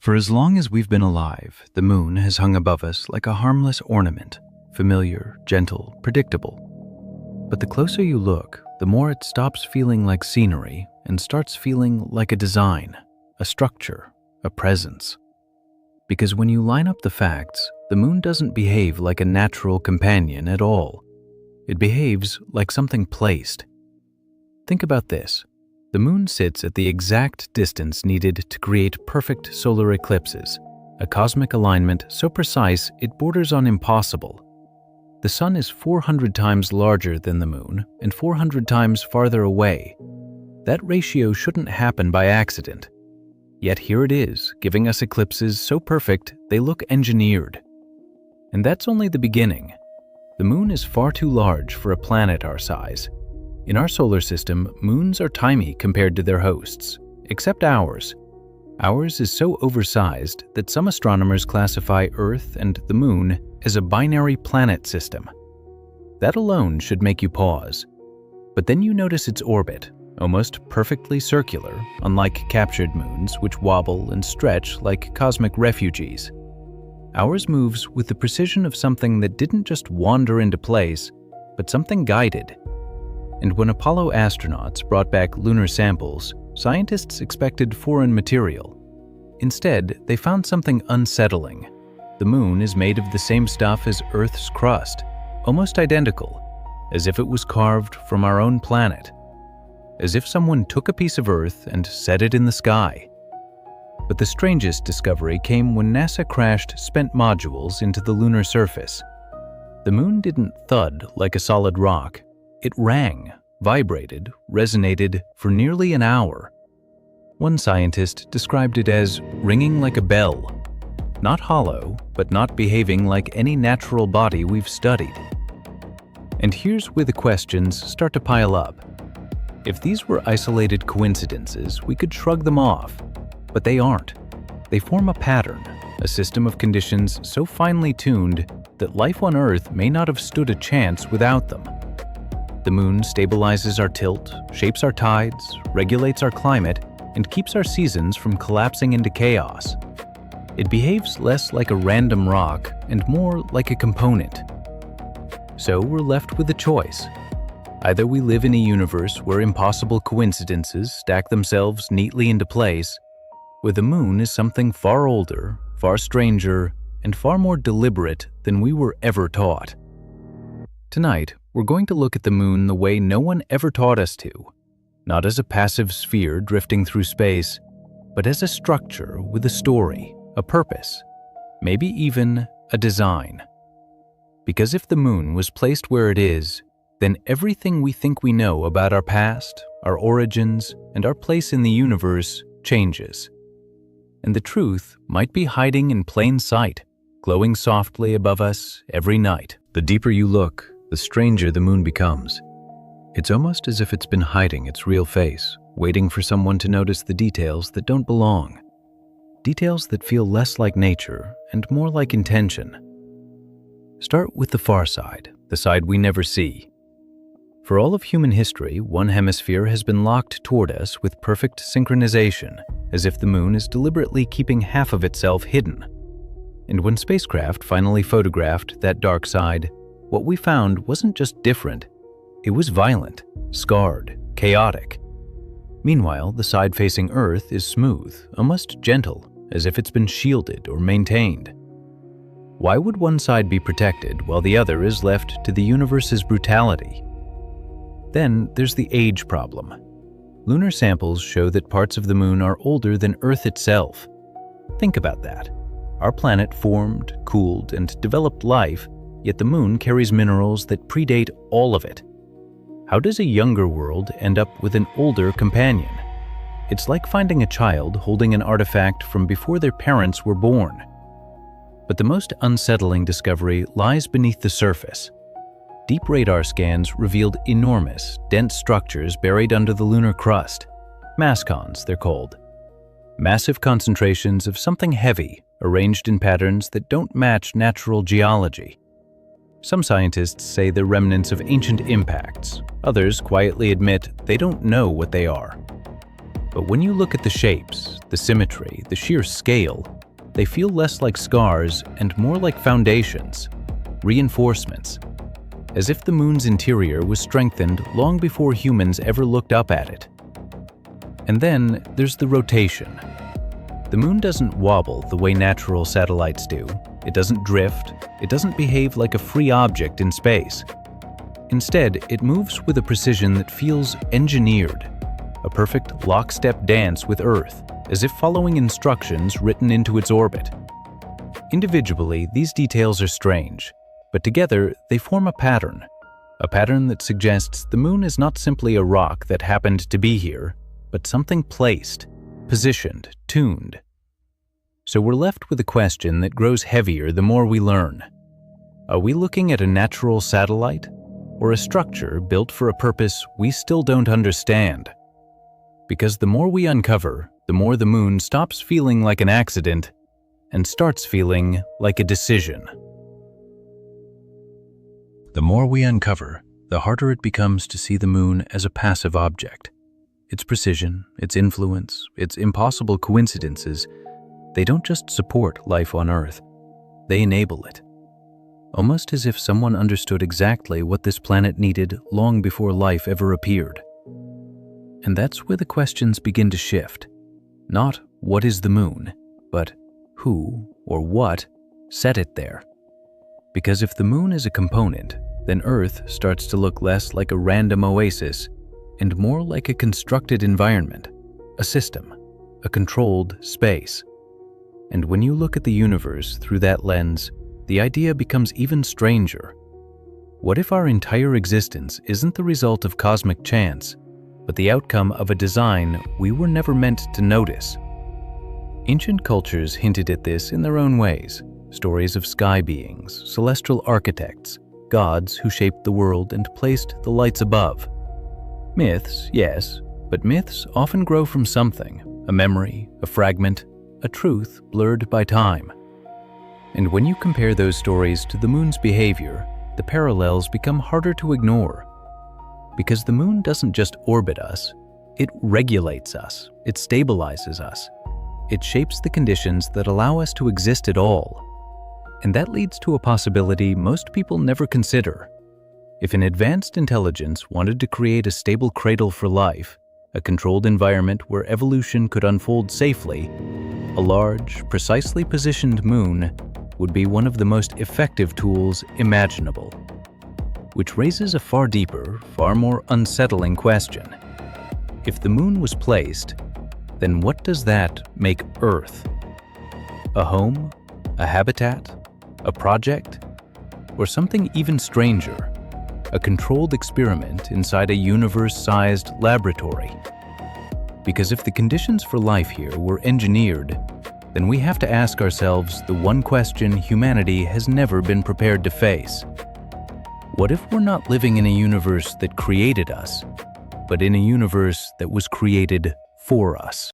For as long as we've been alive, the moon has hung above us like a harmless ornament, familiar, gentle, predictable. But the closer you look, the more it stops feeling like scenery and starts feeling like a design, a structure, a presence. Because when you line up the facts, the moon doesn't behave like a natural companion at all. It behaves like something placed. Think about this. The moon sits at the exact distance needed to create perfect solar eclipses, a cosmic alignment so precise it borders on impossible. The sun is 400 times larger than the moon and 400 times farther away. That ratio shouldn't happen by accident. Yet here it is, giving us eclipses so perfect they look engineered. And that's only the beginning. The moon is far too large for a planet our size. In our solar system, moons are tiny compared to their hosts, except ours. Ours is so oversized that some astronomers classify Earth and the moon as a binary planet system. That alone should make you pause. But then you notice its orbit, almost perfectly circular, unlike captured moons which wobble and stretch like cosmic refugees. Ours moves with the precision of something that didn't just wander into place, but something guided. And when Apollo astronauts brought back lunar samples, scientists expected foreign material. Instead, they found something unsettling. The moon is made of the same stuff as Earth's crust, almost identical, as if it was carved from our own planet. As if someone took a piece of Earth and set it in the sky. But the strangest discovery came when NASA crashed spent modules into the lunar surface. The moon didn't thud like a solid rock. It rang, vibrated, resonated for nearly an hour. One scientist described it as ringing like a bell. Not hollow, but not behaving like any natural body we've studied. And here's where the questions start to pile up. If these were isolated coincidences, we could shrug them off. But they aren't. They form a pattern, a system of conditions so finely tuned that life on Earth may not have stood a chance without them. The moon stabilizes our tilt, shapes our tides, regulates our climate, and keeps our seasons from collapsing into chaos. It behaves less like a random rock and more like a component. So we're left with a choice. Either we live in a universe where impossible coincidences stack themselves neatly into place, or the moon is something far older, far stranger, and far more deliberate than we were ever taught. Tonight, we're going to look at the moon the way no one ever taught us to, not as a passive sphere drifting through space, but as a structure with a story, a purpose, maybe even a design. Because if the moon was placed where it is, then everything we think we know about our past, our origins, and our place in the universe changes. And the truth might be hiding in plain sight, glowing softly above us every night. The deeper you look, the stranger the moon becomes. It's almost as if it's been hiding its real face, waiting for someone to notice the details that don't belong. Details that feel less like nature and more like intention. Start with the far side, the side we never see. For all of human history, one hemisphere has been locked toward us with perfect synchronization, as if the moon is deliberately keeping half of itself hidden. And when spacecraft finally photographed that dark side, what we found wasn't just different, it was violent, scarred, chaotic. Meanwhile, the side facing Earth is smooth, almost gentle, as if it's been shielded or maintained. Why would one side be protected while the other is left to the universe's brutality? Then there's the age problem. Lunar samples show that parts of the moon are older than Earth itself. Think about that. Our planet formed, cooled, and developed life, yet the moon carries minerals that predate all of it. How does a younger world end up with an older companion? It's like finding a child holding an artifact from before their parents were born. But the most unsettling discovery lies beneath the surface. Deep radar scans revealed enormous, dense structures buried under the lunar crust. Mascons, they're called. Massive concentrations of something heavy, arranged in patterns that don't match natural geology. Some scientists say they're remnants of ancient impacts. Others quietly admit they don't know what they are. But when you look at the shapes, the symmetry, the sheer scale, they feel less like scars and more like foundations, reinforcements, as if the moon's interior was strengthened long before humans ever looked up at it. And then there's the rotation. The moon doesn't wobble the way natural satellites do. It doesn't drift. It doesn't behave like a free object in space. Instead, it moves with a precision that feels engineered, a perfect lockstep dance with Earth, as if following instructions written into its orbit. Individually, these details are strange, but together they form a pattern that suggests the moon is not simply a rock that happened to be here, but something placed, positioned, tuned. So we're left with a question that grows heavier the more we learn. Are we looking at a natural satellite, or a structure built for a purpose we still don't understand? Because the more we uncover, the more the moon stops feeling like an accident and starts feeling like a decision. The more we uncover, the harder it becomes to see the moon as a passive object. Its precision, its influence, its impossible coincidences, they don't just support life on Earth, they enable it. Almost as if someone understood exactly what this planet needed long before life ever appeared. And that's where the questions begin to shift. Not what is the moon, but who or what set it there. Because if the moon is a component, then Earth starts to look less like a random oasis and more like a constructed environment, a system, a controlled space. And when you look at the universe through that lens, the idea becomes even stranger. What if our entire existence isn't the result of cosmic chance, but the outcome of a design we were never meant to notice? Ancient cultures hinted at this in their own ways. Stories of sky beings, celestial architects, gods who shaped the world and placed the lights above. Myths, yes, but myths often grow from something, a memory, a fragment, a truth blurred by time. And when you compare those stories to the moon's behavior, the parallels become harder to ignore. Because the moon doesn't just orbit us, it regulates us, it stabilizes us. It shapes the conditions that allow us to exist at all. And that leads to a possibility most people never consider. If an advanced intelligence wanted to create a stable cradle for life, a controlled environment where evolution could unfold safely, a large, precisely positioned moon would be one of the most effective tools imaginable. Which raises a far deeper, far more unsettling question. If the moon was placed, then what does that make Earth? A home? A habitat? A project? Or something even stranger? A controlled experiment inside a universe-sized laboratory? Because if the conditions for life here were engineered, then we have to ask ourselves the one question humanity has never been prepared to face. What if we're not living in a universe that created us, but in a universe that was created for us?